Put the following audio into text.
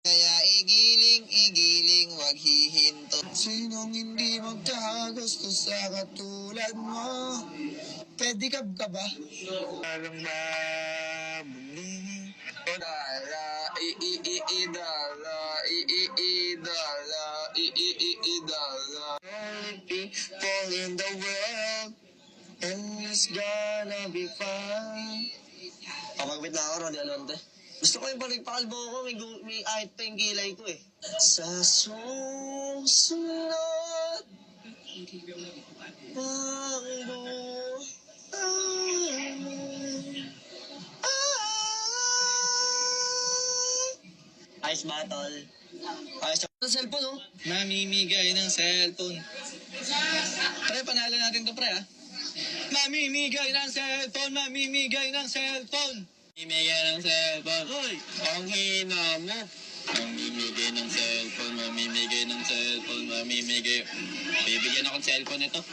Kaya igiling, wag hihinto. Sinong hindi magkagusto sa katulad mo? Pedicab ka ba? Alam ba muli? Dala, dala. Only people in the world, and it's gonna be fine. Kapagpit na ako, Rodi Alonte. Gusto ko yung paligpakalbo ko, may ahit pa yung kilay ko eh. Sa susunod, Ice battle. Ice ng cellphone, oh. Mamimigay ng cellphone. Pre, panalo natin to, pre, ha? Mamimigay ng cellphone, mamimigay ng cellphone. Mamimigay ng cellphone. Uy, ang hina mo. Mamimigay ng cellphone, mamimigay ng cellphone, mamimigay. Bibigyan akong cellphone ito.